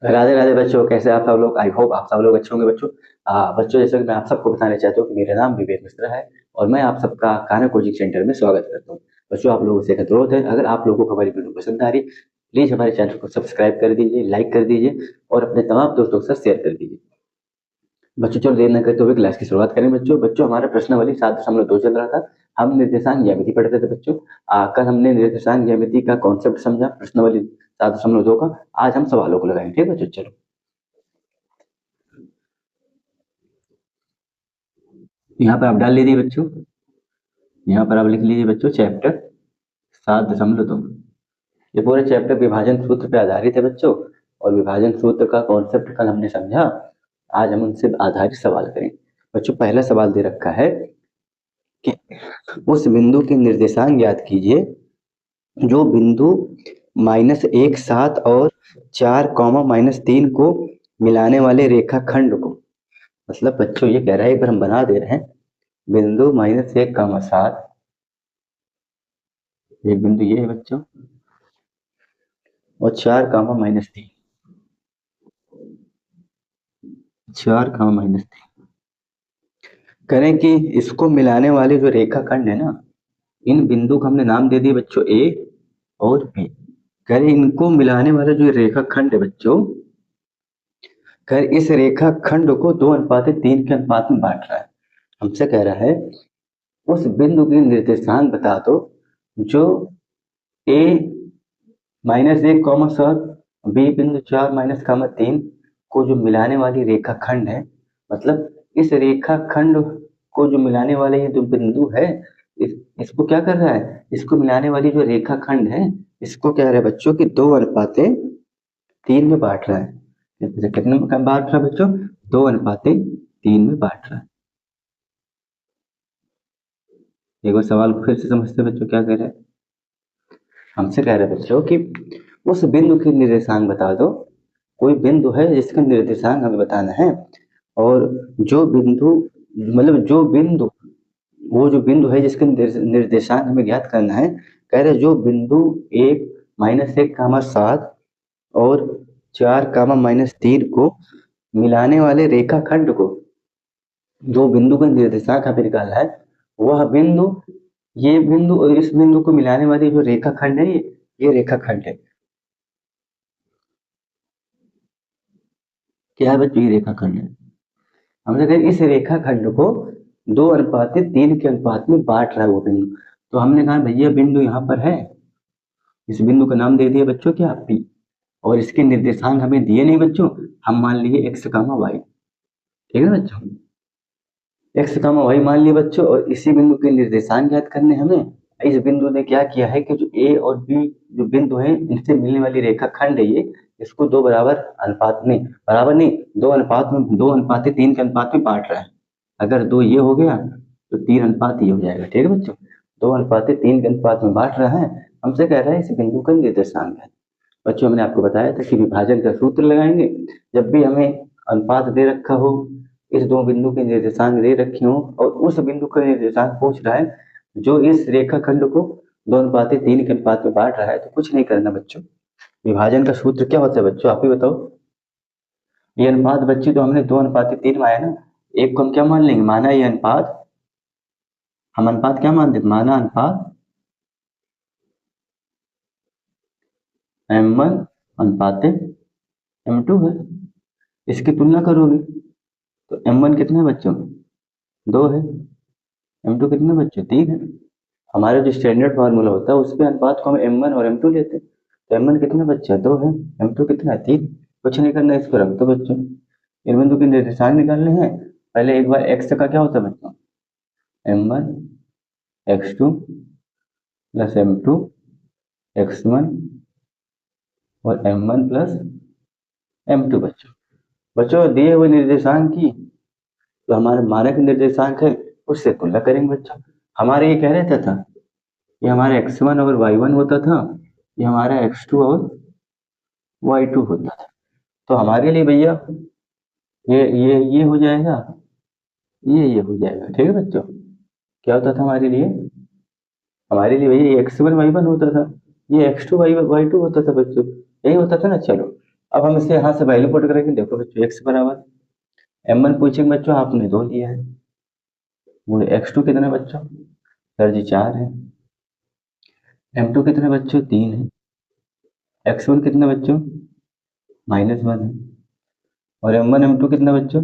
राधे राधे बच्चों, कैसे आप सब लोग? आई होप आप सब लोग अच्छे होंगे बच्चों। बच्चों, जैसे कि मैं आप सबको बताना चाहता हूँ कि मेरा नाम विवेक मिश्रा है और मैं आप सबका खाना कोचिंग सेंटर में स्वागत करता हूँ। बच्चों, आप लोगों से एक अनुरोध है, अगर आप लोगों को हमारी वीडियो पसंद आ रही, प्लीज हमारे चैनल को सब्सक्राइब कर दीजिए, लाइक कर दीजिए और अपने तमाम दोस्तों के साथ शेयर कर दीजिए। बच्चों, चलो देर न करते हुए क्लास की शुरुआत करें। बच्चों हमारा प्रश्नावली 7.2 चल रहा था। हम निर्देशांक ज्यामिति पढ़ते थे बच्चों। कल हमने निर्देशांक ज्यामिति का कॉन्सेप्ट समझा, प्रश्नावली 7.2 का। आज हम सवालों को लगाएंगे। ठीक है बच्चों, चलो। यहाँ पर आप डाल लीजिए बच्चों, यहाँ पर आप लिख लीजिए बच्चों चैप्टर 7.2। ये पूरे चैप्टर विभाजन सूत्र पे आधारित है बच्चों, और विभाजन सूत्र का कॉन्सेप्ट कल हमने समझा। आज हम उनसे आधारित सवाल करेंगे। बच्चों, पहला सवाल दे रखा है कि उस बिंदु के निर्देशांक ज्ञात कीजिए जो बिंदु -1, 7 और 4, -3 को मिलाने वाले रेखाखंड को। मतलब बच्चों ये कह रहा है, एक बार हम बना दे रहे हैं। बिंदु -1, 7, एक बिंदु ये है बच्चों, और 4, -3, 4, -3 करें कि इसको मिलाने वाले जो रेखाखंड है ना, इन बिंदु को हमने नाम दे दिए बच्चों ए और बी। करें इनको मिलाने वाला जो रेखाखंड है बच्चों, कर इस रेखाखंड को 2:3 के अनुपात में बांट रहा है। हमसे कह रहा है उस बिंदु की निर्देशांक बता दो जो ए -1, 7, बी बिंदु 4, -3 को जो मिलाने वाली रेखाखंड है। मतलब इस रेखाखंड को जो मिलाने वाले ये जो बिंदु है, इसको क्या कर रहा है, इसको मिलाने वाली जो रेखाखंड है, इसको कह रहा है बच्चों की 2:3 में बांट रहा है। कितने में बांट रहा है बच्चों? 2:3 में बांट रहा है। एक बार सवाल को फिर से समझते बच्चों, क्या कह रहे हैं? हमसे कह रहे हैं बच्चों कि उस बिंदु की निर्देशांक बता दो। कोई बिंदु है जिसका निर्देशांक हमें बताना है, और जो बिंदु, मतलब जो बिंदु, वो जो बिंदु है जिसका निर्देशांक हमें ज्ञात करना है। कह रहे जो बिंदु एक -1, 7 और 4, -3 को मिलाने वाले रेखाखंड को, जो बिंदु का निर्देशांक हमें निकालना है, वह बिंदु, ये बिंदु और इस बिंदु को मिलाने वाली जो रेखाखंड है, ये रेखाखंड है। क्या है बच्चों? ये रेखाखंड है। हमने कहा इस रेखाखंड को 2:3 के अनुपात में बांट रहा है वो बिंदु। तो हमने कहा भैया बिंदु यहाँ पर है, इस बिंदु का नाम दे दिया बच्चों क्या, पी। और इसके निर्देशांक हमें दिए नहीं बच्चों, हम मान लिए x, y। ठीक है ना बच्चों? x, y मान लिए बच्चों, और इसी बिंदु के निर्देशांक ज्ञात करने हमें। इस बिंदु ने क्या किया है कि जो a और b जो बिंदु है, इनसे मिलने वाली रेखाखंड है ये, इसको 2 बराबर अनुपात नहीं, बराबर नहीं, 2:3 के अनुपात में बांट रहा है। अगर 2 ये हो गया तो 3 अनुपात ये हो जाएगा। ठीक है बच्चों? 2:3 के अनुपात में बांट रहा है। हमसे कह रहा है इस बिंदु का निर्देशांक है। बच्चों, मैंने आपको बताया था कि विभाजन का सूत्र लगाएंगे जब भी हमें अनुपात दे रखा हो, इस दो बिंदु के निर्देशांक दे रखे हो, और उस बिंदु का निर्देशांक पूछ रहा है जो इस रेखाखंड को 2:3 के अनुपात में बांट रहा है, तो कुछ नहीं करना बच्चों। विभाजन का सूत्र क्या होता है बच्चों, आप ही बताओ। ये अनुपात बच्चे तो हमने 2:3 में आया ना, एक को हम क्या मान लेंगे, माना ये अनुपात, हम अनुपात क्या मान देते, माना अनुपात m1 अनुपात m2 है। इसकी तुलना करोगे तो m1 कितना है बच्चों, 2 है। m2 कितना बच्चों, 3 है। हमारा जो स्टैंडर्ड फार्मूला होता है उसके अनुपात को हम m1 और m2 लेते हैं। तो m1 कितना बच्चा, 2 है। m2 कितना है, 3। कुछ नहीं करना, इसको रख दो बच्चों। इन बिंदु के निर्देशांक निकालने हैं। पहले एक बार x का क्या होता है बच्चों, m1 x2 plus m2 x1 और m1 प्लस m2 बच्चों। बच्चों दिए हुए निर्देशांक की जो हमारा मानक निर्देशांक है उससे तुलना करेंगे बच्चों। हमारे ये कह रहे था, ये हमारा x1 और y1 होता था, ये हमारा x2 और y2 होता था। तो हमारे लिए भैया ये हो जाएगा, ये हो जाएगा। ठीक है बच्चों? क्या होता था हमारे लिए, हमारे लिए भैया ये x1 y1 होता था, ये x2 y2 होता था बच्चों। यही होता था ना। चलो अब हम इसे यहाँ से वैल्यू पुट करेंगे। देखो बच्चों x बराबर m1 पूछेंगे बच्चों, आपने 2 लिया है, वो x2 कितना है बच्चों? सर जी 4 है। m2 कितना है बच्चों? 3 है। x1 कितना बच्चों? -1 है। और m1 m2 कितना बच्चों?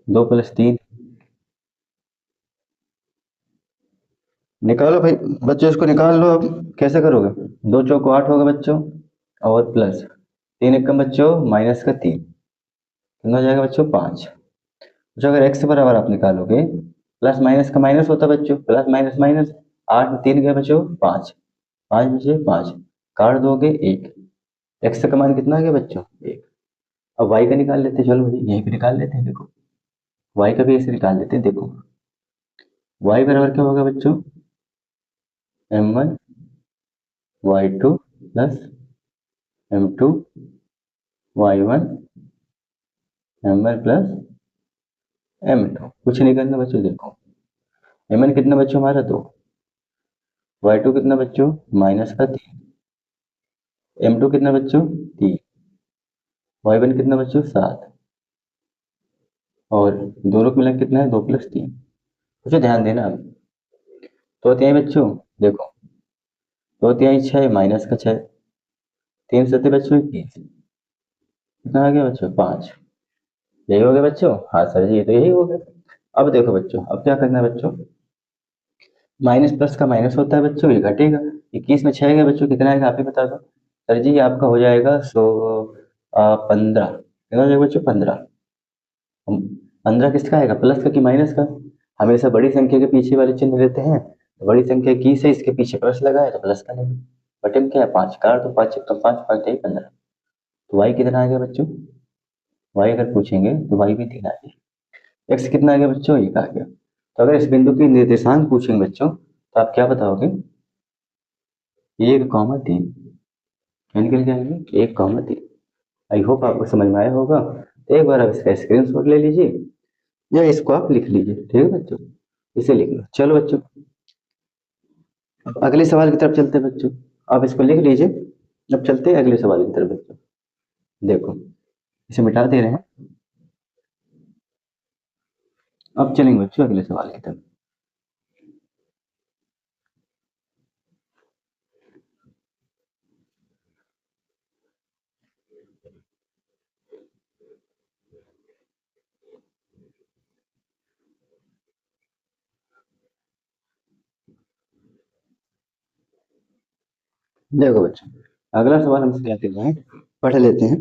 2 + 3। निकालो भाई बच्चों, इसको निकाल लो। अब कैसे करोगे? 2 चौको 8 होगा बच्चों, और प्लस 3 एकम बच्चों माइनस का 3, कितना हो जाएगा बच्चों? 5। जो अगर x बराबर आप निकालोगे, प्लस माइनस का माइनस होता है बच्चों, प्लस माइनस माइनस, 8 में 3 गए बच्चों 5, 5 बचे 5, काट दोगे 1, x का मान कितना आ गया बच्चों? 1। अब y का निकाल लेते हैं, चलो भाई यहीं पे निकाल लेते हैं। देखो y का भी ऐसे निकाल लेते हैं। देखो y बराबर क्या होगा बच्चों? m1 y2 plus m2 y1 m1 plus m2। कुछ नहीं करना बच्चों। देखो m1 कितना बच्चों हमारा? 2। y2 कितना बच्चों? माइनस का 3। m2 कितना बच्चों? 3। y1 कितना बच्चों? 7। और दोनों को मिला के कितना है? 2 + 3। बच्चों ध्यान देना अब, तो होते हैं बच्चों, देखो 2 तिहाई 6 माइनस का 6, 3 सत्ते बच्चों 21, कितना आ गया बच्चों? 5। यही हो गया बच्चों? हाँ सर जी, ये तो यही हो गया। अब देखो बच्चों, अब क्या करना है बच्चों? माइनस प्लस का माइनस होता है बच्चों, ये घटेगा। 21 में 6 गया बच्चों, कितना आएगा आप ही बता दो। सर जी आपका हो जाएगा 15, कितना हो जाएगा बच्चों? 15। 15 किसका आएगा? प्लस का कि माइनस का? हमेशा बड़ी संख्या के पीछे वाले चिन्ह लेते हैं। तो बड़ी संख्या 21 है, इसके पीछे प्लस लगा है तो प्लस का लेंगे। बटे में क्या है? 5, कार तो 5 तो 5 5 15। तो वाई कितना आ गया बच्चों? वाई अगर पूछेंगे तो वाई भी 3 आ गया। एक्स कितना आ गया बच्चों? 1 आ गया। तो अगर इस बिंदु की निर्देशांक पूछेंगे बच्चों, तो आप क्या बताओगे? 1,3। क्या निकल के आएंगे? 1,3। आई होप आपको समझ में आया होगा। तो एक बार आप इसका स्क्रीनशॉट ले लीजिए, या इसको आप लिख लीजिए। ठीक है बच्चों, इसे लिख लो। चलो बच्चों अब अगले सवाल की तरफ चलते हैं बच्चों। आप इसको लिख लीजिए। अब चलते हैं अगले सवाल की तरफ बच्चों। देखो इसे मिटा दे रहे हैं। अब चलेंगे बच्चों अगले सवाल की तरफ। देखो बच्चों, अगला सवाल हमसे क्या कह रहा है, पढ़ लेते हैं।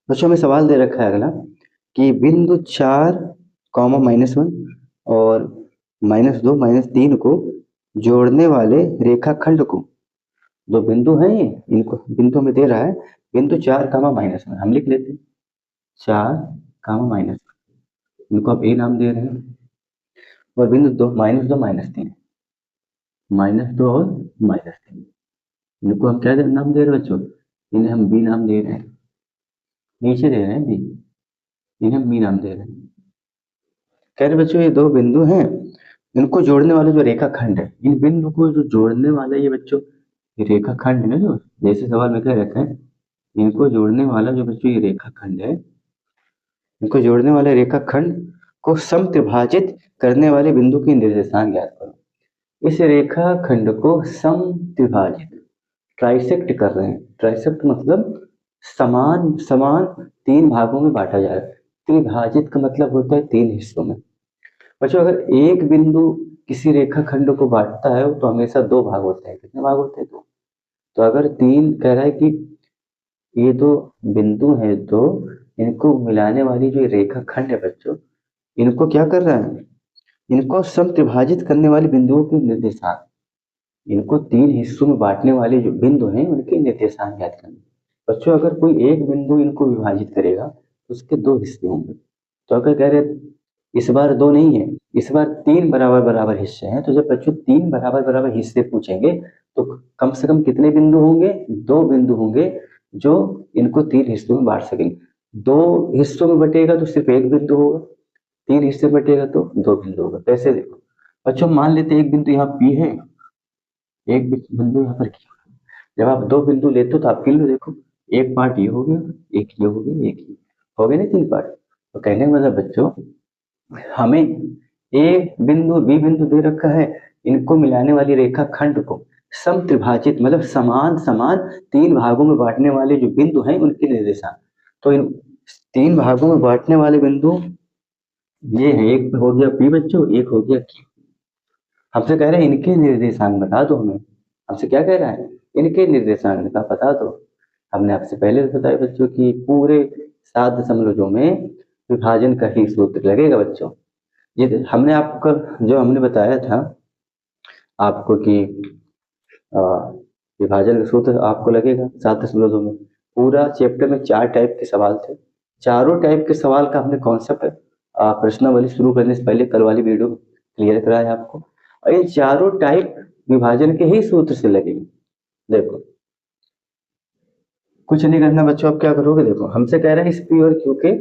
बच्चों हमें सवाल दे रखा है अगला, कि बिंदु 4 कॉमा -1 और -2 -3 को जोड़ने वाले रेखाखंड को, दो बिंदु हैं ये, इनको बिंदु में दे रहा है। बिंदु 4 कामा -1 हम लिख लेते हैं, 4 कामा -1, इनको आप ए नाम दे रहे हैं। और बिंदु 2 -2 -3, -2 और -3, इनको हम क्या नाम दे रहे हैं बच्चों? इन्हें हम बी नाम दे रहे हैं। नीचे दे रहे हैं बी, इन्हें हम बी नाम दे रहे हैं। कह रहे बच्चों ये दो बिंदु हैं, इनको जोड़ने वाला जो रेखाखंड है, इन बिंदु को जो जोड़ने वाला ये बच्चों, ये रेखाखंड है ना, जो जैसे सवाल में कह रखा है, इनको जोड़ने वाला जो बच्चों ये रेखाखंड है, इनको जोड़ने वाले रेखाखंड को समत्रिभाजित करने वाले बिंदु की निर्देशांक ज्ञात करो। इस रेखाखंड को समत्रिभाजित, ट्राइसेक्ट कर रहे हैं। ट्राइसेक्ट मतलब समान समान 3 भागों में बांटा जा रहा है। त्रिभाजित का मतलब होता है 3 हिस्सों में। बच्चों अगर एक बिंदु किसी रेखाखंड को बांटता है तो हमेशा 2 भाग होते हैं। कितने भाग होते हैं? 2। तो अगर 3 कह रहा है कि ये दो बिंदु हैं, तो इनको मिलाने वाली जो रेखाखंड है बच्चों, इनको क्या कर रहा है? इनको समत्रिभाजित करने वाले बिंदुओं के निर्देशांक, इनको 3 हिस्सों में बांटने वाले जो बिंदु हैं उनके निर्देशांक ज्ञात करने। बच्चों अगर कोई एक बिंदु इनको विभाजित करेगा तो उसके 2 हिस्से होंगे। तो अगर कह रहे इस बार 2 नहीं है, इस बार 3 बराबर बराबर हिस्से हैं, तो जब बच्चों 3 बराबर बराबर हिस्से पूछेंगे तो कम से कम कितने बिंदु होंगे? 2 बिंदु होंगे जो इनको 3 हिस्सों में बांट सकेंगे। 2 हिस्सों में बटेगा तो सिर्फ एक बिंदु होगा, 3 हिस्से में बटेगा तो 2 बिंदु होगा। कैसे? देखो बच्चों मान लेते एक बिंदु यहाँ P है, एक बिंदु यहाँ पर Q है। जब आप दो बिंदु लेते हो तो आप गिन लो, देखो एक पार्ट ये हो गया, एक ये हो गया, एक ये हो गए ना, 3 पार्ट। तो कहने का मतलब बच्चों, हमें ए बिंदु बी बिंदु दे रखा है, इनको मिलाने वाली रेखा खंड को समत्रिभाजित मतलब समान समान 3 भागों में बांटने वाले जो बिंदु हैं उनके निर्देशांक। तो इन 3 भागों में बांटने वाले बिंदु ये है, एक हो गया पी बच्चों, एक हो गया क्यू। हमसे कह रहे हैं इनके निर्देशांक बता दो हमें। हमसे क्या कह रहा है, इनके निर्देशांक का बता दो। हमने आपसे पहले बताया बच्चों कि पूरे 7 दशमलव में विभाजन का ही सूत्र लगेगा बच्चों। ये हमने आपको जो हमने बताया था आपको कि विभाजन का सूत्र आपको लगेगा 7.2 में। पूरा चैप्टर में 4 टाइप के सवाल थे। चारों टाइप के सवाल का हमने कॉन्सेप्ट प्रश्नावली शुरू करने से पहले कल वाली वीडियो क्लियर कराया आपको। और ये चारों टाइप विभाजन के ही सूत्र से लगेंगे। देखो कुछ नहीं करना बच्चों, आप क्या करोगे, देखो हमसे कह रहे हैं इस पी और क्यू के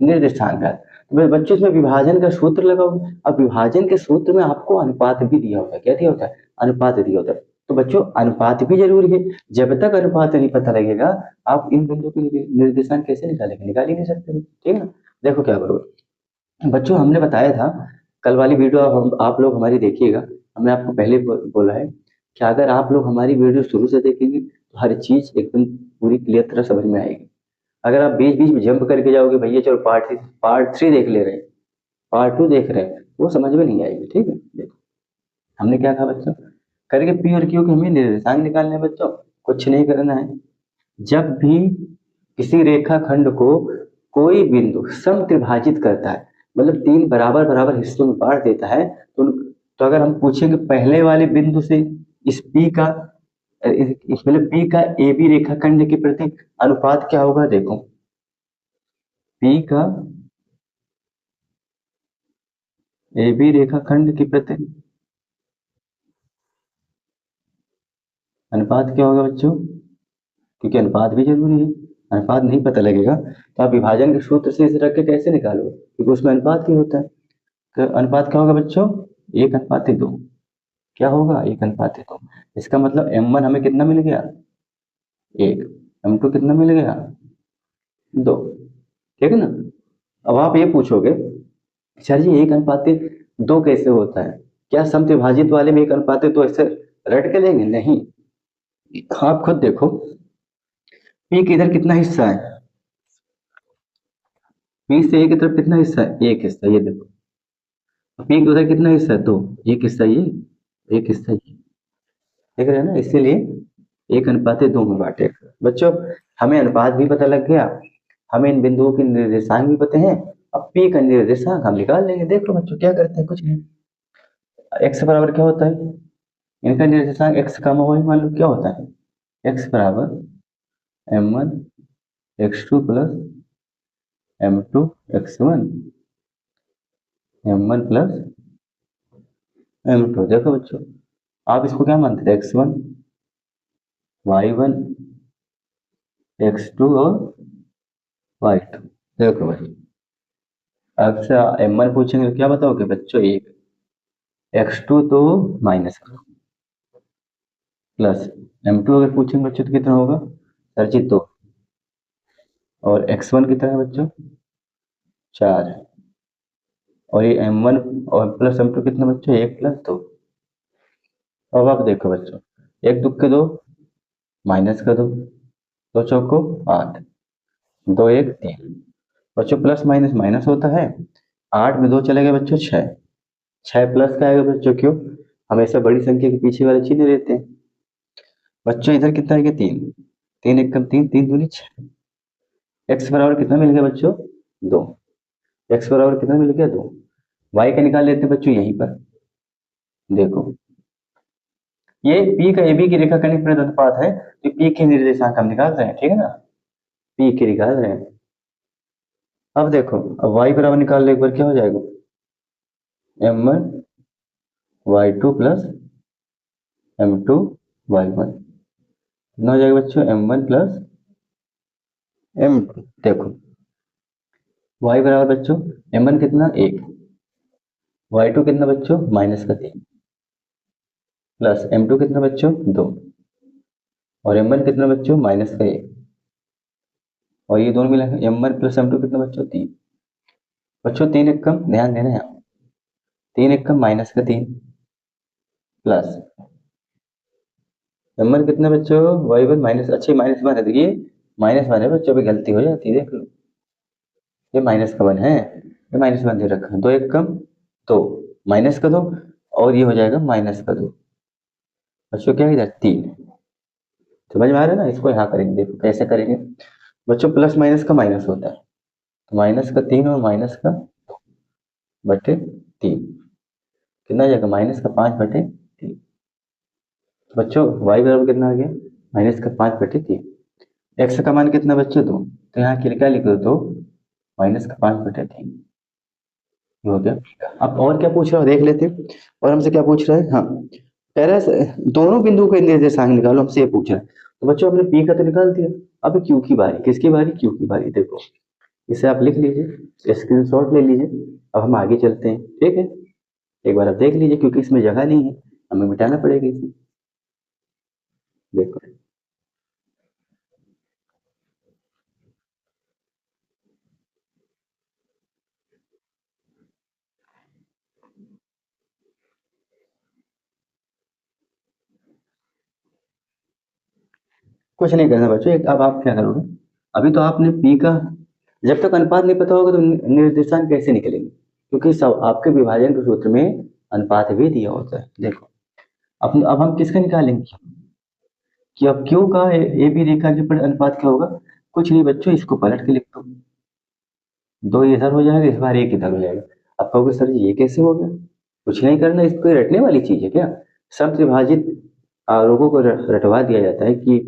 निर्देशांक है, तो बच्चों इसमें विभाजन का सूत्र लगाओगे। अब विभाजन के सूत्र में आपको अनुपात भी दिया होता है। क्या दिया होता है, अनुपात दिया होता है। तो बच्चों अनुपात भी जरूरी है। जब तक अनुपात नहीं पता लगेगा आप इन बिंदु के निर्देशांक कैसे निकालेंगे, निकाल ही नहीं सकते। ठीक है ना। देखो क्या करोगे बच्चों, हमने बताया था कल वाली वीडियो आप लोग हमारी देखिएगा। हमने आपको पहले बोला है कि अगर आप लोग हमारी वीडियो शुरू से देखेंगे तो हर चीज एकदम पूरी क्लियर तरह समझ में आएगी। अगर आप बीच बीच में जंप करके जाओगे, भैया चलो पार्ट 3 देख ले रहे हैं, पार्ट 2 देख रहे हैं, वो समझ में नहीं आएगी। ठीक है, देखो हमने क्या कहा बच्चों, करके पी और क्यू के हमें निर्देशांक निकालने हैं बच्चों। कुछ नहीं करना है, जब भी किसी रेखा खंड को कोई बिंदु समत्रिभाजित करता है, मतलब 3 बराबर बराबर हिस्सों में बांट देता है, तो अगर हम पूछेंगे पहले वाले बिंदु से इस पी का मतलब पी का ए बी रेखा खंड के प्रति अनुपात क्या होगा, देखो पी का ए बी रेखा खंड के प्रति अनुपात क्या होगा बच्चों, क्योंकि अनुपात भी जरूरी है। अनुपात नहीं पता लगेगा तो आप विभाजन के सूत्र से इसे रख के कैसे निकालोगे, क्योंकि उसमें अनुपात ही होता है। तो अनुपात क्या होगा बच्चों, 1:2। क्या होगा, 1:2। इसका मतलब m1 हमें कितना मिल गया, 1। m2 कितना मिल गया, 2। ठीक है ना। अब आप ये पूछोगे सर जी 1:2 कैसे होता है, क्या समत्रिभाजित वाले में 1:2 ऐसे रट के लेंगे, नहीं। आप खुद देखो पी के इधर कितना हिस्सा है, पी से ए की तरफ कितना हिस्सा है, एक हिस्सा, ये देखो। पी के उधर कितना हिस्सा है, 2। एक हिस्सा ये, एक हिस्सा ये, देख रहे हैं ना। इसीलिए 1:2 में बांटे बच्चों। हमें अनुपात भी पता लग गया, हमें इन बिंदुओं के निर्देशांक भी पता है। अब पी का निर्देशांक हम निकाल लेंगे। देखो बच्चों क्या करते हैं, कुछ नहीं। एक्स बराबर क्या होता है, इनका निर्देशांक एक्स का मान लो क्या होता है, एक्स बराबर m1 x2 plus m2 x1 m1 plus m2। देखो बच्चों आप इसको क्या मानते थे, x1 y1 x2 और y2। देखो भाई आपसे m1 पूछेंगे तो क्या बताओगे बच्चों, 1। x2 तो माइनस करो, प्लस m2 अगर पूछेंगे बच्चों तो कितना होगा सर जी, 2। और x1 कितना है बच्चों, 4। और ये m1 और प्लस m2 कितना बच्चों, 1 प्लस 2। अब आप देखो बच्चों, 1 दुख के 2, माइनस का 2, 2 चौको 8, 2 1 3। बच्चों प्लस माइनस माइनस होता है, 8 में 2 चले गए बच्चों 6। 6 प्लस का आएगा बच्चों, क्यों, हमेशा बड़ी संख्या के पीछे वाले चिन्ह रहते हैं। बच्चों इधर कितना है, 3। 3 1 3, 3 दूनी 6। एक्स बराबर कितना मिल गया बच्चों, 2। एक्स बराबर कितना मिल गया, 2। वाई का निकाल लेते हैं बच्चों यहीं पर। देखो ये पी का ए बी की रेखा खंड के अनुपात है, तो पी के निर्देशांक हम निकाल रहे हैं। ठीक है ना, पी के निकाल रहे हैं। अब देखो, अब वाई बराबर निकाल ले एक बार, क्या हो जाएगा, m1 y2 plus m2 y1। कितना हो जाएगा बच्चों, m1 प्लस m2। देखो y बराबर बच्चों m1 कितना, 1। y2 कितना बच्चों, माइनस का 3। प्लस m2 कितना बच्चों, 2। और m1 कितना बच्चों माइनस का 1, और ये दोनों मिला m1 प्लस m2 कितना बच्चों 3। बच्चों 3 एक कम, ध्यान देना यहाँ 3 एक कम माइनस का 3 प्लस m1 कितना बच्चों y1 माइनस, अच्छी माइनस 1 है, देखिए माइनस 1 है बच्चों, अभी गलती हो जाती है देख लो, ये माइनस का 1 है, ये माइनस 1 दे रखा है, 2 एक कम 2 माइनस का 2, और ये हो जाएगा माइनस का 2 बच्चों, क्या इधर 3। समझ में आ रहा है ना, इसको यहाँ करेंगे, देखो कैसे करेंगे बच्चों, प्लस माइनस का माइनस होता है, तो माइनस का 3 और माइनस का बटे 3 कितना आ जाएगा माइनस का 5 बटे 3। तो बच्चों y बराबर कितना आ गया माइनस का 5 बटे 3। एक्स का मान कितना बच्चों 2, तो यहाँ क्या लिख दो, तो माइनस का 5 बटे 3 हो गया। अब और क्या पूछ रहा है देख लेते हैं, और हमसे क्या पूछ रहा है, हाँ कह रहा है दोनों बिंदुओं के निर्देशांक निकालो, हमसे ये पूछ रहा है। तो बच्चों हमने पी का तो निकाल दिया, अब क्यू की बारी, किसकी बारी क्यू की बारी, देखो इसे आप लिख लीजिए, स्क्रीनशॉट ले लीजिए। अब हम आगे चलते हैं, ठीक है, एक बार आप देख लीजिए, क्योंकि इसमें जगह नहीं है, हमें मिटाना पड़ेगा इसे, देखो कुछ नहीं करना बच्चों, अब आप क्या करोगे, अभी तो आपने पी का, जब तक अनुपात नहीं पता होगा तो निर्देशांक कैसे निकलेंगे, क्योंकि सब आपके विभाजन के सूत्र में अनुपात भी दिया होता है। देखो अब हम किसका निकालेंगे, कि अब क्यू का ए बी रेखा के पर अनुपात क्या होगा, कुछ नहीं बच्चों, इसको पलट के लिख दो, 2 इधर हो जाएगा, इस बार 1 इधर हो जाएगा। अब कहोगे सर जी ये कैसे हो गया, कुछ नहीं करना, इसको रटने वाली चीज है क्या, समत्रिभाजित आरोपों को रटवा दिया जाता है कि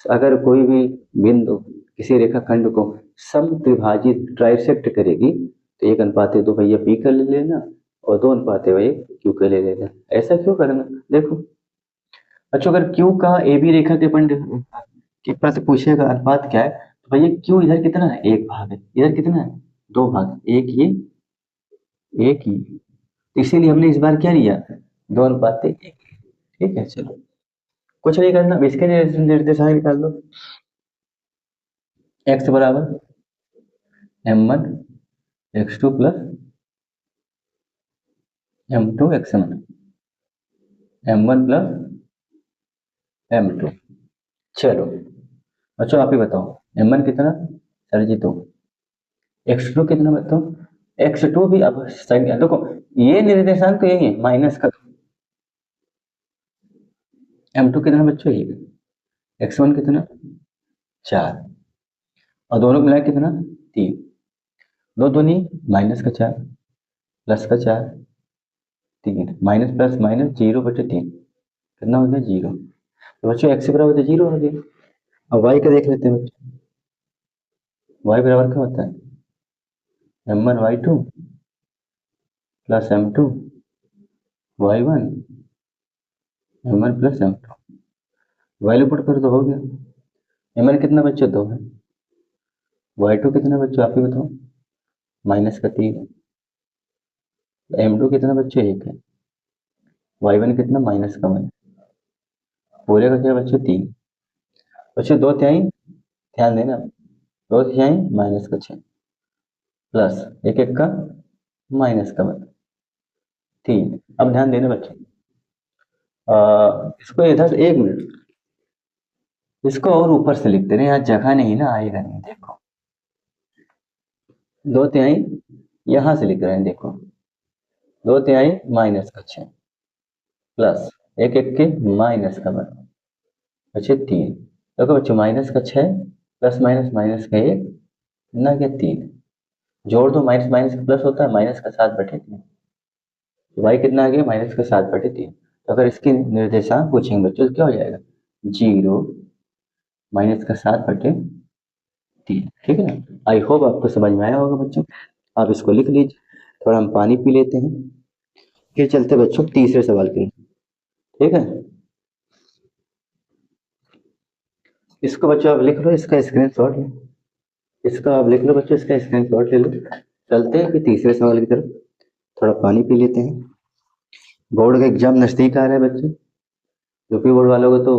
अगर कोई भी बिंदु किसी रेखाखंड को समत्रिभाजित ट्राइसेक्ट करेगी, तो 1:2 भैया पी का ले लेना, और 2:1 क्यू का ले लेना। ऐसा क्यों करना, देखो अच्छा, अगर क्यू का ए बी रेखा के पंड के प्रति पूछेगा अनुपात क्या है, तो भैया क्यू इधर कितना है 1 भाग है, इधर कितना है 2 भाग, एक ये एक ही, तो इसीलिए हमने इस बार क्या लिया 2:1, ठीक है। चलो कुछ नहीं करना, अब इसके निर्देशांक निकाल दो, x बराबर m1 x2 plus m2 x1, m1 plus m2। चलो अच्छा आप ही बताओ, m1 कितना, सर जी 2, x2 कितना बताओ, x2 भी, अब संख्या देखो, ये निर्देशांक तो यही है माइनस का, m2 कितना बच्चों 1, x1 कितना 4, और दोनों मिला कितना 3, दो दूनी माइनस का 4 प्लस का 4 3, माइनस प्लस माइनस 0/3 कितना हो गया 0। तो बच्चों x बराबर तो 0 हो गया। अब y का देख लेते हैं बच्चों, y बराबर क्या होता है m1y2 plus m2 y1 m1 plus m2, value put कर तो हो गया, m1 कितना बच्चों 2 है, y2 कितना बच्चों आप ही बताओ माइनस का 3 है, m2 कितना बच्चों 1 है, y1 कितना माइनस का 1, पूरे का क्या बच्चों 3, बच्चों 2/3, ध्यान देना 2/3 माइनस का 6 प्लस एक एक का माइनस का 3। अब ध्यान देना बच्चों, इसको इधर से 1 मिनट, इसको और ऊपर से लिखते रहे, यहाँ जगह नहीं ना, आएगा नहीं, देखो 2/3 यहाँ से लिख रहे हैं, देखो 2/3 माइनस का 6 प्लस एक एक के माइनस का 1, बच्चे 3, देखो बच्चों माइनस का 6 प्लस माइनस माइनस का 1 ना क्या 3, जोड़ दो, माइनस माइनस का प्लस होता है, माइनस का 7/3, y कितना आ गया माइनस का 7/3। तो अगर इसके निर्देशांक पूछेंगे बच्चों तो क्या हो जाएगा 0 माइनस का 7/3, ठीक है ना। आई होप आपको समझ में आया होगा बच्चों, आप इसको लिख लीजिए, थोड़ा हम पानी पी लेते हैं, फिर चलते बच्चों तीसरे सवाल के लिए, ठीक है। इसको बच्चों आप लिख लो, इसका स्क्रीनशॉट लो, इसका आप लिख लो बच्चों, इसका स्क्रीनशॉट ले लो, चलते हैं फिर तीसरे सवाल की तरफ, थोड़ा पानी पी लेते हैं। बोर्ड का एग्जाम नजदीक आ रहा है बच्चों, यूपी बोर्ड वालों को तो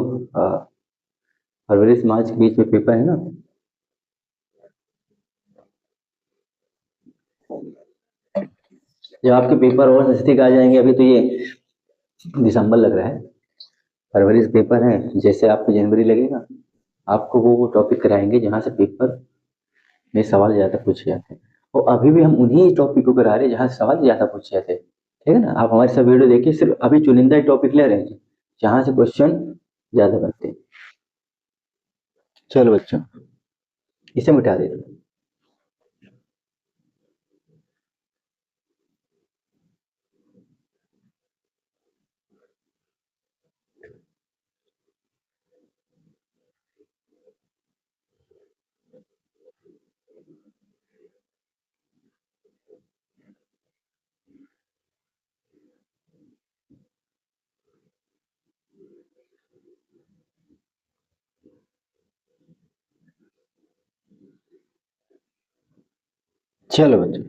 फरवरी से मार्च के बीच में पेपर है ना। जब आपके पेपर और नजदीक आ जाएंगे, अभी तो ये दिसंबर लग रहा है, फरवरी से पेपर है, जैसे आपको जनवरी लगेगा आपको वो टॉपिक कराएंगे जहाँ से पेपर में सवाल ज़्यादा पूछे जाते हैं। और अभी भी हम उन्हीं टॉपिक को करा रहे हैं जहाँ से सवाल ज़्यादा पूछे जाते हैं, ठीक है ना। आप हमारे सब वीडियो देखिए, सिर्फ अभी चुनिंदा टॉपिक ले रहे हैं जहाँ से क्वेश्चन ज़्यादा बनते हैं। चलो बच्चों, इसे मिटा देते हैं। चलो बच्चों,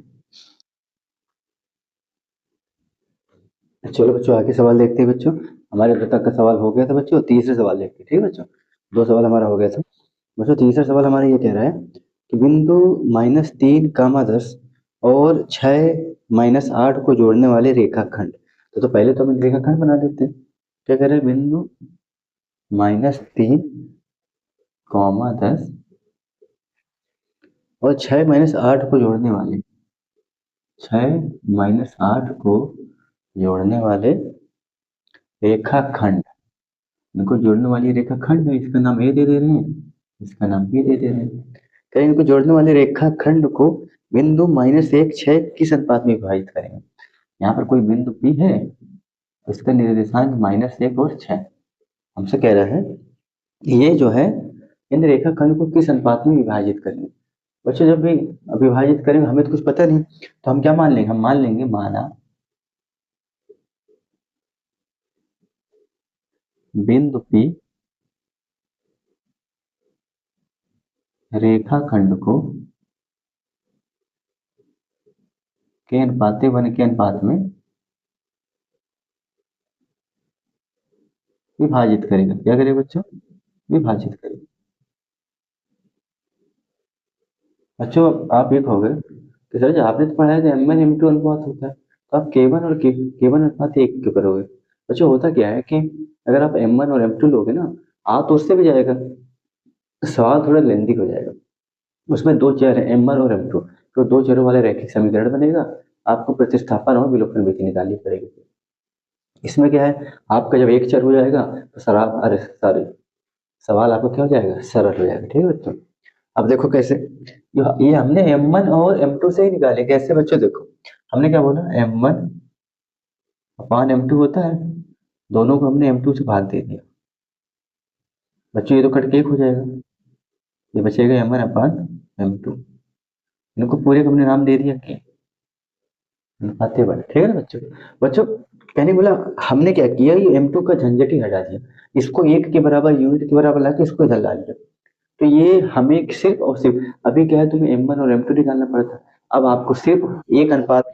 चलो बच्चों आगे सवाल देखते हैं बच्चों। हमारे अब तक का सवाल हो गया था बच्चों, तीसरे सवाल देखते हैं, ठीक है बच्चों। दो सवाल हमारा हो गया था बच्चों, तीसरा सवाल हमारा ये कह रहा है कि बिंदु -3, 10 और 6, -8 को जोड़ने वाले रेखाखंड। तो पहले तो हम रेखाखंड बना देते हैं। क्या कह रहे हैं, बिंदु -3, 10 और 6, -8 को जोड़ने वाले, 6, -8 को जोड़ने वाले रेखाखंड, इनको जोड़ने वाली रेखाखंड है, इसका नाम ए दे दे रहे हैं, इसका नाम बी दे दे रहे हैं। कहीं इनको जोड़ने वाले रेखाखंड को बिंदु -1, 6 किस अनुपात में विभाजित करेंगे। यहाँ पर कोई बिंदु पी है, इसका निर्देशांक -1 और 6 हमसे कह रहा है ये जो है इन रेखाखंड को किस अनुपात में विभाजित करेंगे। बच्चों जब भी विभाजित करेंगे हमें तो कुछ पता नहीं, तो हम क्या मान लेंगे, हम मान लेंगे माना बिंदु पी रेखाखंड को के अनुपात 1 के अनुपात में विभाजित करेगा। क्या करेगा बच्चों, विभाजित करेगा। बच्चों आप ये कहोगे कि सर जी आपने तो पढ़ाया था M1 M2 अनुपात होता है, तो आप K1 और K1 अनुपात 1 क्यों करोगे। बच्चों होता क्या है कि अगर आप M1 और M2 लोगे ना, आ तो उससे भी जाएगा, तो सवाल थोड़ा लेंदी हो जाएगा। उसमें दो चर है M1 और M2, तो दो चरों वाले रैखिक समीकरण बनेगा, आपको प्रतिस्थापन और विलोपन विधि निकालनी पड़ेगी। इसमें क्या है, आपका जब एक चर हो जाएगा तो सराब अरे सॉरी सवाल आपको क्या हो जाएगा, सरल हो जाएगा, ठीक है बच्चों। अब देखो कैसे, ये हमने M1 और M2 से ही निकाले। कैसे बच्चों, देखो हमने क्या बोला, M1 अपान M2 होता है, दोनों को हमने M2 से भाग दे दिया। बच्चों ये तो कट के एक हो जाएगा, ये बचेगा M1 अपान M2, इनको पूरे को हमने नाम दे दिया के अनुपाते बन, ठीक है ना बच्चों। बच्चों कहने बोला हमने क्या किया, ये M2 का झंझट ही हटा दिया, इसको एक के बराबर यूनिट के बराबर लाके इसको इधर ला लिया। तो ये हमें सिर्फ और सिर्फ अभी क्या है, तुम्हें M1 और M2 निकालना पड़ता है, अब आपको सिर्फ एक अनुपात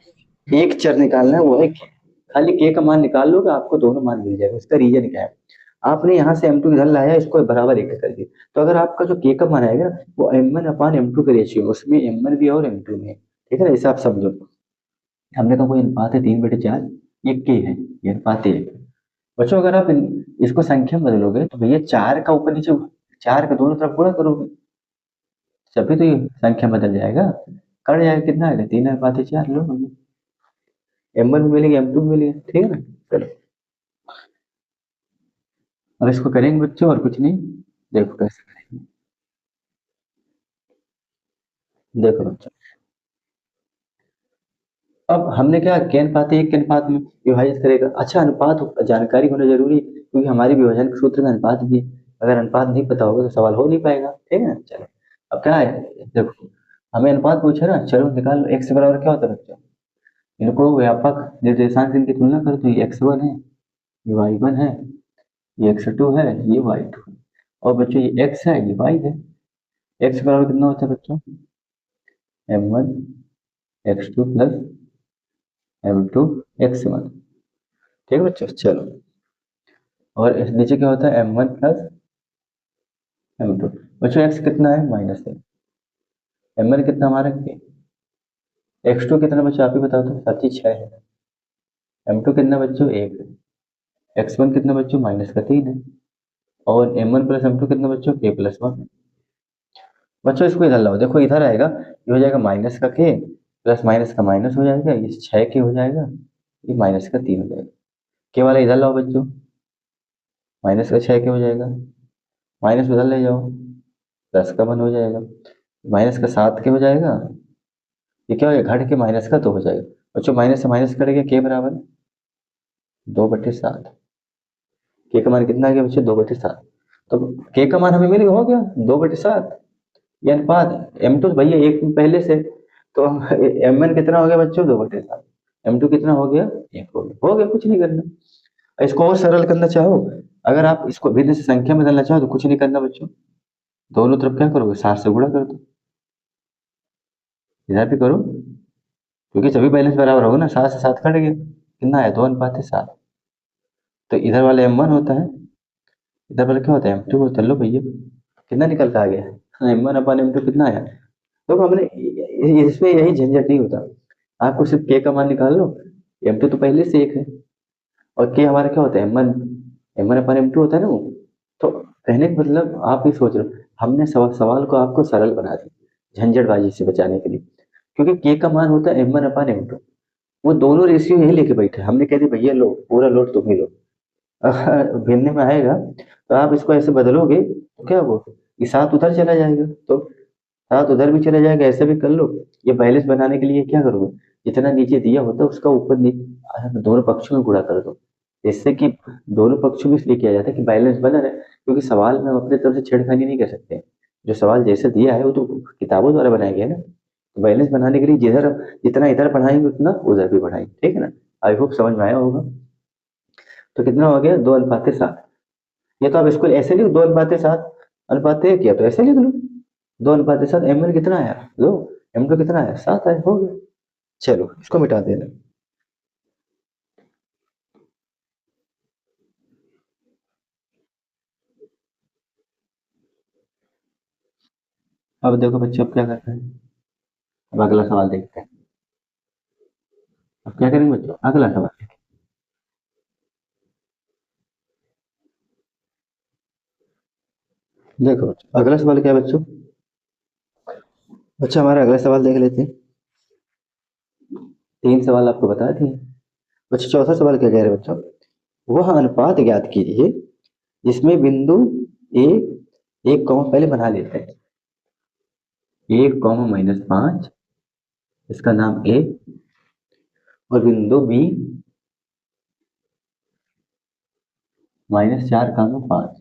एक चर निकालना है, वो है K। खाली K का मान निकाल लोगे आपको दोनों मान मिल जाएगा। उसका रीजन क्या है, आपने यहाँ से M2 इधर लाया, इसको बराबर एक कर दिया, तो अगर आपका जो K का मान आएगा ना वो M1 अपान M2 के रेशियो में, उसमें M1 भी है और M2 में है, ठीक है ना। ऐसे आप समझो, हमने कहा कोई अनुपात है 3/4, ये K है, ये अनुपात है। बच्चों अगर आप इसको संख्या में बदलोगे तो भैया चार का ऊपर नीचे, चार का दोनों तरफ गुणा करोगे तभी तो ये संख्या बदल जाएगा, कट जाएगा, कितना आएगा 3/4 लो हमने, M1 भी मिलेगी M2 भी मिलेगी, ठीक है ना। चलो अब इसको करेंगे बच्चों, और कुछ नहीं, देखो कैसे करेंगे, देखो बच्चों अब हमने क्या के अनुपात 1 के अनुपात में विभाजित करेगा। अच्छा अनुपात जानकारी होना जरूरी है, क्योंकि हमारी विभाजन के सूत्र में अनुपात भी है, अगर अनुपात नहीं पता होगा तो सवाल हो नहीं पाएगा, ठीक है ना। चलो अब क्या है, देखो हमें अनुपात पूछा ना, चलो निकाल लो। एक्स के बराबर क्या होता है बच्चों, इनको व्यापक निर्देशांक इनकी तुलना करो तो ये x1 है, ये y1 है, ये x2 है, ये y2 है, और बच्चों ये x है, ये y है। x बराबर कितना होता है बच्चों, m1 x2 plus m2 x1, ठीक है बच्चों। चलो और इस नीचे क्या होता है, m1 प्लस m2। बच्चों x कितना है -1, m1 कितना हमारा k, x2 कितना बच्चों आप ही बता दो, 7 6 है, m2 कितना बच्चों 1 है, x1 कितना बच्चों -3 है, और m1 प्लस m2 कितना बच्चों k+1। बच्चों इसको इधर लाओ, देखो इधर आएगा, ये हो जाएगा माइनस का k प्लस माइनस का माइनस हो जाएगा, ये 6k हो जाएगा, ये -3 हो जाएगा। के वाला इधर लाओ बच्चों, -6k हो जाएगा, माइनस उधर ले जाओ, +1 हो जाएगा, -7k हो जाएगा, ये क्या हो गया घट के -2 हो जाएगा। बच्चों माइनस से माइनस कटेगा, k बराबर 2/7, k का मान कितना आ गया बच्चों 2/7, तो k का मान हमें मिल गया, हो गया 2/7, ये अनुपात m2 भैया एक पहले से, तो m1 कितना हो गया बच्चों 2/7, m2 कितना हो गया 1 हो गया, कुछ नहीं करना। इसको और सरल करना चाहो, अगर आप इसको भिन्न से संख्या में बदलना चाहो तो कुछ नहीं करना बच्चों, दोनों तरफ क्या करोगे 7 से गुणा कर दो, इधर भी करो, क्योंकि सभी बैलेंस बराबर होगा ना, 7 से 7 कट गया, कितना है 2:7, तो इधर वाला m1 होता है, इधर वाला क्या होता है m2 होता है। लो भैया कितना निकल के आ गया, m1/m2 कितना आया, तो हमने इसमें यही झंझट नहीं होता, आपको सिर्फ k का मान निकाल लो, m2 तो पहले से 1 है, और k हमारा क्या होता है m1/m2 होता है ना वो, तो कहने का मतलब आप ही सोच रहे हो, हमने सवाल को आपको सरल बना दिया झंझटबाजी से बचाने के लिए, क्योंकि k का मान होता है m1/m2, वो दोनों रेशियो यही लेके बैठे, हमने कह दिया भैया लो पूरा लोड तुम ही लो, अगर भिन्न में आएगा तो आप इसको ऐसे बदलोगे तो क्या वो, ये 7 उधर चला जाएगा, तो 7 उधर भी चला जाएगा, ऐसे भी कर लो, ये बैलेंस बनाने के लिए क्या करोगे, जितना नीचे दिया होता है उसका ऊपर दोनों पक्षों में गुणा कर दो, जिससे कि दोनों पक्षों में इसलिए किया जाता है कि बैलेंस बना रहे, क्योंकि सवाल में हम अपने तरफ से छेड़खानी नहीं कर सकते, जो सवाल जैसे दिया है वो तो किताबों द्वारा बनाया गया है ना, तो बैलेंस बनाने के लिए जिधर जितना इधर पढ़ाएंगे उतना उधर भी पढ़ाएंगे, ठीक है ना। आई होप समझ में आया होगा। तो कितना हो गया 2:7, या तो आप इसको ऐसे लिखो 2:7 किया तो ऐसे लिख लो 2:7, m1 कितना आया 2, m2 कितना आया 7 आया, हो गया। चलो इसको मिटा देना। अब देखो बच्चे अब क्या करते हैं, अब अगला सवाल देखते हैं, अब क्या करेंगे बच्चों अगला सवाल। देखो बच्चों अगला सवाल क्या है बच्चों, बच्चों हमारा अगला सवाल देख लेते हैं, 3 सवाल आपको बता दिए। बच्चों चौथा सवाल क्या कह रहे हैं बच्चों, वह अनुपात ज्ञात कीजिए जिसमें बिंदु ए, एक कॉमा पहले बना लेते हैं, 1, -5 इसका नाम ए, और बिंदु बी -4, 5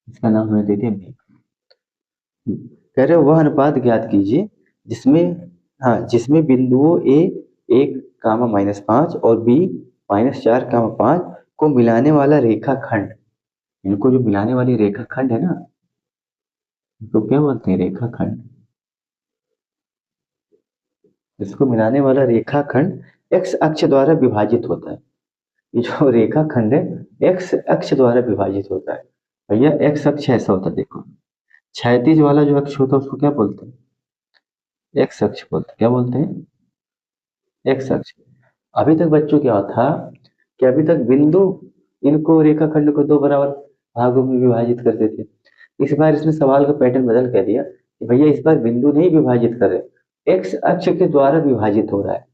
इसका नाम हमें दे दिया बी। कह रहे हो वह अनुपात ज्ञात कीजिए जिसमें, हाँ जिसमें बिंदुओं ए 1, -5 और बी -4, 5 को मिलाने वाला रेखाखंड, इनको जो मिलाने वाली रेखाखंड है ना, इनको क्या बोलते हैं रेखाखंड, इसको मिलाने वाला रेखाखंड एक्स अक्ष द्वारा विभाजित होता है, ये जो रेखाखंड है एक्स अक्ष द्वारा विभाजित होता है। भैया एक्स अक्ष ऐसा होता है, देखो क्षैतिज वाला जो अक्ष होता है उसको क्या बोलते हैं, एक्स अक्ष बोलते हैं, क्या बोलते हैं एक्स अक्ष। अभी तक बच्चों क्या था कि अभी तक बिंदु इनको रेखाखंड को 2 बराबर भागों में विभाजित करते थे, इस बार इसने सवाल का पैटर्न बदल कर दिया कि भैया इस बार बिंदु नहीं विभाजित कर रहे, एक्स अक्ष के द्वारा विभाजित हो रहा है।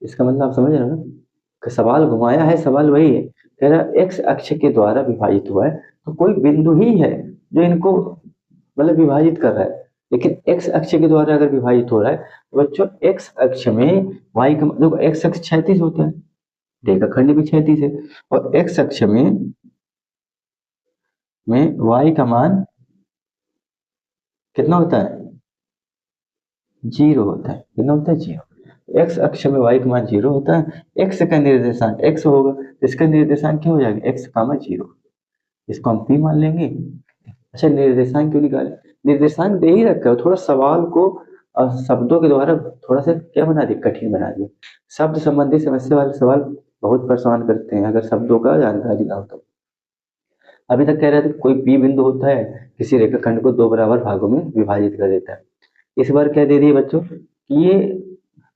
इसका मतलब आप समझ रहे हो ना कि सवाल घुमाया है, सवाल वही है, कह रहा एक्स अक्ष के द्वारा विभाजित हुआ है, तो कोई बिंदु ही है जो इनको मतलब विभाजित कर रहा है, लेकिन एक्स अक्ष के द्वारा अगर विभाजित हो रहा है तो बच्चों एक्स अक्ष में वाई का देखो एक्स अक्ष क्षैतिज होता है, रेखाखंड भी क्षैतिज है, और एक्स अक्ष में वाई का मान कितना होता है 0 होता है, कितना होता है 0, एक्स अक्ष में वाई का मान 0 होता है, एक्स का निर्देशांक एक्स होगा तो इसका निर्देशांक क्या हो जाएगा x, 0, इसको हम p मान लेंगे। अच्छा निर्देशांक क्यों निकाले, निर्देशांक दे ही रखा है, थोड़ा सवाल को शब्दों के द्वारा थोड़ा सा क्या बना दिया कठिन बना दिया, शब्द संबंधी समस्या वाले सवाल बहुत परेशान करते हैं अगर शब्दों का जानकारी ना हो तो। अभी तक कह रहे थे कोई पी बिंदु होता है किसी रेखाखंड को दो बराबर भागों में विभाजित कर देता है। इस बार क्या दे दिया बच्चों कि ये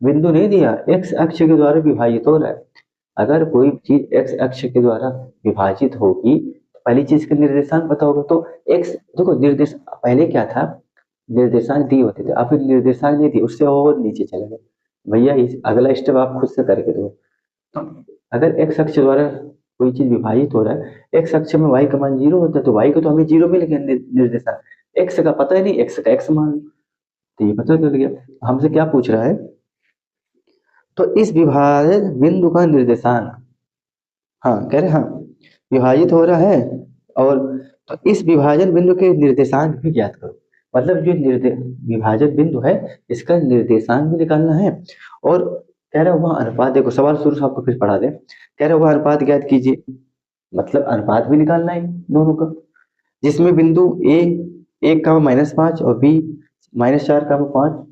बिंदु नहीं दिया, एक्स अक्ष के द्वारा विभाजित हो रहा है। अगर कोई चीज एक्स अक्ष के द्वारा विभाजित होगी तो पहली चीज का निर्देशांक पता होगा। तो एक्स देखो निर्देश पहले क्या था, निर्देशांक दिए होते थे, अब फिर निर्देशांक नहीं दिए, उससे और नीचे चले गए। भैया इस अगला स्टेप आप खुद से करके दो। तो अगर एक्स अक्ष द्वारा कोई चीज विभाजित हो रहा है, एक्स अक्ष में वाई का मान 0 होता है, तो वाई को तो हमें 0 मिल गया निर्देशांक। एक्स का पता ही नहीं, एक्स का एक्स मान लो, तो ये पता चल गया। हमसे क्या पूछ रहा है, तो इस विभाजित बिंदु का निर्देशांक, हाँ कह रहे हाँ विभाजित हो रहा है, और तो इस विभाजन बिंदु के निर्देशांक भी ज्ञात करो। मतलब जो विभाजन बिंदु है इसका निर्देशांक भी निकालना है। और कह रहा वह अनुपात, देखो सवाल शुरू से आपको फिर पढ़ा दे, कह रहा वह अनुपात ज्ञात कीजिए, मतलब अनुपात भी निकालना है दोनों का, जिसमें बिंदु ए 1, -5 और बी -4, 5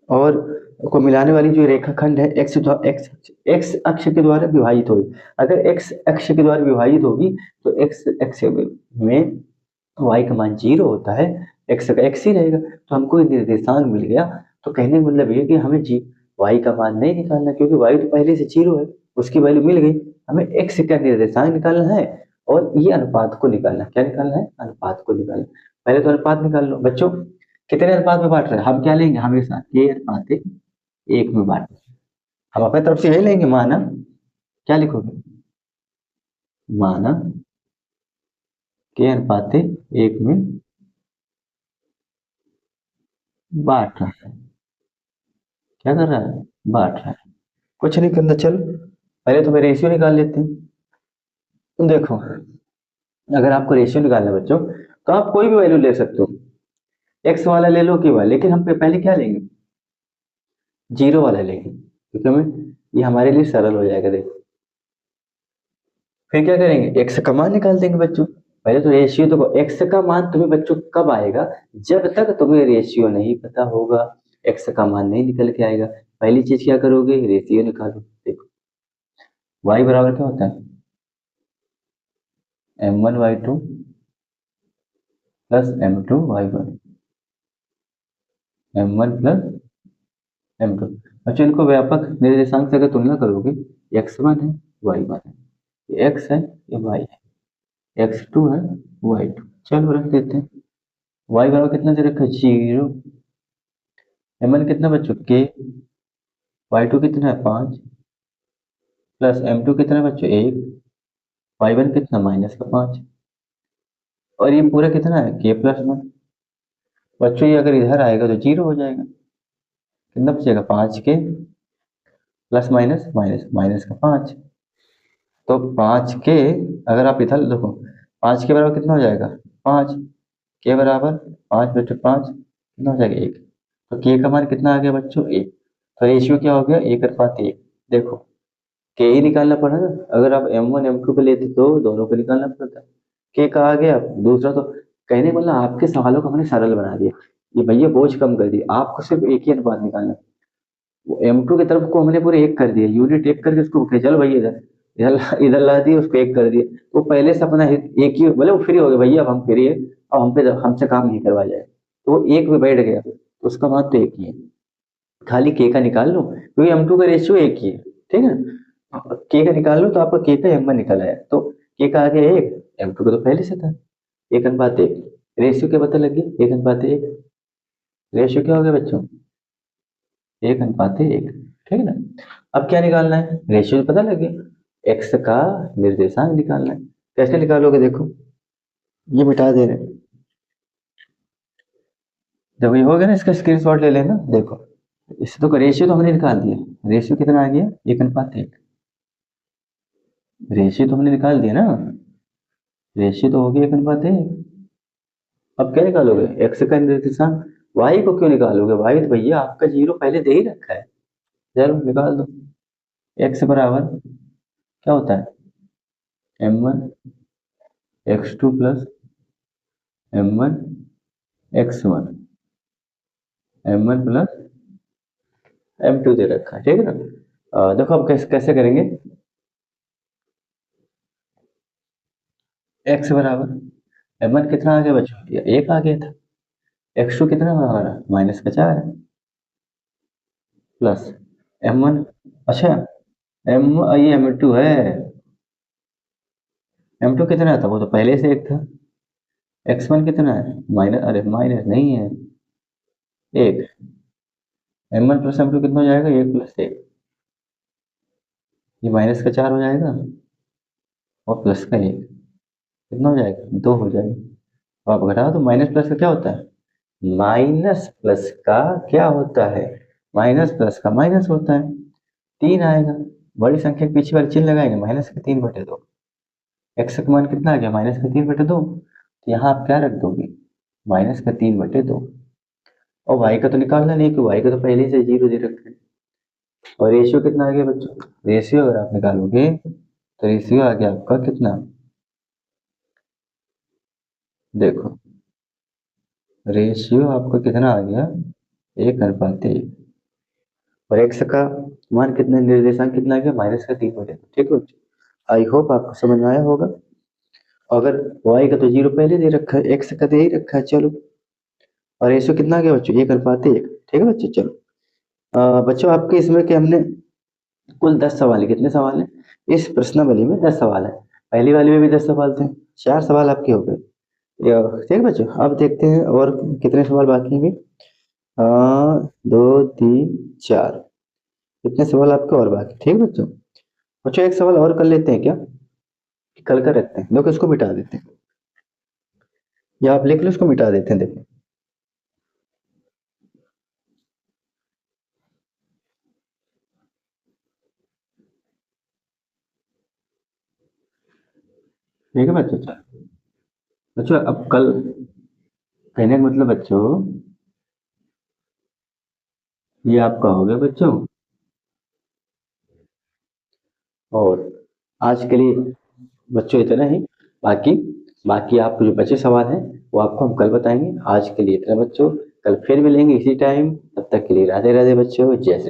और को मिलाने वाली जो रेखाखंड है एक्स एक्स एक्स अक्ष के द्वारा विभाजित होगी। अगर एक्स अक्ष के द्वारा विभाजित होगी तो एक्स अक्ष में वाई का मान 0 होता है, एक्स का एक्स ही रहेगा, तो हमको ये निर्देशांक मिल गया। तो कहने का मतलब ये कि हमें जी वाई का मान नहीं निकालना, क्योंकि वाई तो पहले से 0 है, उसकी वैल्यू मिल गई। हमें एक्स का निर्देशांक निकालना है और ये अनुपात को निकालना है। क्या निकालना है? अनुपात को निकालना। पहले तो अनुपात निकाल लो बच्चों, कितने अनुपात में बांट रहे हैं हम, क्या लेंगे हमेशा के अनुपात 1 में बांट, हम अपनी तरफ से यही लेंगे, माना क्या लिखोगे, माना के अनुपात 1 में बांट रहा है। क्या कर रहा है? बांट रहा है, कुछ नहीं करना। चलो पहले तो मैं रेशियो निकाल लेते हैं। तुम देखो अगर आपको रेशियो निकालना है बच्चों, तो आप कोई भी वैल्यू ले सकते हो, एक्स वाला ले लो कि वाला, लेकिन हम पहले क्या लेंगे, 0 वाला लेंगे, क्योंकि हमें ये हमारे लिए सरल हो जाएगा। देखो फिर क्या करेंगे, एक्स का मान निकाल देंगे बच्चों। पहले तो रेशियो, तो एक्स का मान तुम्हें बच्चों कब आएगा, जब तक तुम्हें रेशियो नहीं पता होगा एक्स का मान नहीं निकल के आएगा। पहली चीज क्या करोगे, रेशियो निकालो। देखो y बराबर क्या होता है, m1y2 plus m2y1, m1 plus m2। बच्चों इनको व्यापक निर्देशांक से अगर तुलना करोगे, x1 है y1 है, ये x है ये y है, x2 है y2। चलो रख देते हैं, y बराबर कितना दे रखा है 0, m1 कितना बच्चों k, y2 कितना है 5, प्लस m2 कितना है बच्चों 1, y1 कितना -5, और ये पूरा कितना है k प्लस 1। बच्चों ये अगर इधर आएगा तो 0 हो जाएगा, कितना बचेगा 5k plus minus minus minus का 5, तो 5k अगर आप इधर देखो 5 के बराबर कितना हो जाएगा 5, के बराबर 5/5 कितना हो जाएगा 1, तो के का मान कितना आ गया बच्चों 1। तो रेशियो क्या हो गया 1:1। देखो के ही निकालना पड़ा ना, अगर आप m1 m2 पे लेते तो दोनों को निकालना पड़ता। के का आ गया, दूसरा तो कहने को मतलब आपके सवालों को हमने सरल बना दिया, ये भैया बोझ कम कर दिया, आपको सिर्फ एक ही अनुपात निकालना। वो M2 की तरफ को हमने पूरे एक कर दिया, यूनिट एक करके उसको उठे चलो भैया इधर इधर इधर ला दिया, उसको एक कर दिया, तो पहले से अपना एक ही बोले वो फ्री हो गया, भैया अब हम फ्री है, अब हम पे हमसे काम नहीं करवा जाए, तो वो एक में बैठ गया, तो उसका मान तो एक ही है। खाली के का निकाल लो, क्योंकि M2 का रेशियो एक ही है, ठीक है ना। के का निकाल लो तो आपका के का M1 निकल आया, तो के का आ गया 1, M2 का तो पहले से था 1:1। रेशियो क्या पता लगी 1:1, रेशियो क्या हो गया बच्चों 1:1, ठीक है ना। अब क्या निकालना है, रेशियो पता लगे, एक्स का निर्देशांक निकालना है। कैसे निकालोगे, देखो ये मिटा दे रहे हैं। जब ये हो गया ना, इसका स्क्रीनशॉट ले लेना। देखो इससे तो रेशियो तो हमने निकाल दिया, रेशियो कितना आ गया 1:1, रेशियो तो हमने निकाल दिया ना, रेशियो तो हो गया 1:1। अब क्या निकालोगे, एक्स का निर्देशांक। वाई को क्यों निकालोगे, वाई तो भैया आपका 0 पहले दे ही रखा है, चलो निकाल दो। एक्स बराबर क्या होता है m1 x2 plus m1 x1, m1 plus m2 दे रखा है, ठीक है ना। देखो अब कैसे कैसे करेंगे, x बराबर m1 कितना आ गया बच्चों, ये 1 आ गया था। x2 कितना हुआ हमारा, -4 प्लस m1, अच्छा m ये m2 है, m2 कितना था, वो तो पहले से 1 था। x1 कितना है, माइनस, अरे माइनस नहीं है 1, m1 प्लस m2 कितना हो जाएगा, 1 + 1, ये -4 हो जाएगा और प्लस का 1 कितना हो जाएगा, 2 हो जाएगा। तो आप घटाओ तो माइनस प्लस का क्या होता है, माइनस प्लस का क्या होता है, माइनस प्लस का माइनस होता है, 3 आएगा। बड़ी संख्या के पीछे वाले चिन्ह लगाएंगे, -3/2, एक्स का मान कितना आ गया, -3/2, तो यहाँ आप क्या रख दोगे, -3/2, और वाई का तो निकालना नहीं क्योंकि वाई का तो पहले ही से 0 दे रखा है। और रेशियो कितना आ गया बच्चों, रेशियो अगर आप निकालोगे तो रेशियो आ गया आपका कितना, देखो रेशियो आपका कितना आ गया, 1:1, और एक्स का मान कितना, निर्देशांक कितना आ गया, -3/2। ठीक है बच्चों, आई होप आपको समझ में आया होगा। अगर वाई का तो 0 पहले दे रखा है, एक्स का दे ही रखा है, चलो। और रेशियो कितना आ गया बच्चों, 1:1। ठीक है बच्चों, चलो बच्चों आपके इसमें कि हमने कुल 10 सवाल है, कितने सवाल हैं इस प्रश्नावली में, 10 सवाल है। पहली वाली में भी 10 सवाल थे, 4 सवाल आपके हो गए। ठीक है बच्चों, अब देखते हैं और कितने सवाल बाकी हैं। 2 3 4, कितने सवाल आपके और बाकी। ठीक है बच्चों, बच्चों एक सवाल और कर लेते हैं क्या, कल का रखते हैं, देखो इसको मिटा देते हैं, या आप लिख लो इसको मिटा देते हैं, देखो ठीक है बच्चों। चलो बच्चों अब कल, कहने का मतलब बच्चों ये आपका हो गया बच्चों, और आज के लिए बच्चों इतना ही। बाकी बाकी आपको जो बचे सवाल हैं वो आपको हम कल बताएंगे। आज के लिए इतना बच्चों, कल फिर मिलेंगे इसी टाइम, तब तक के लिए राधे राधे बच्चों, जय श्री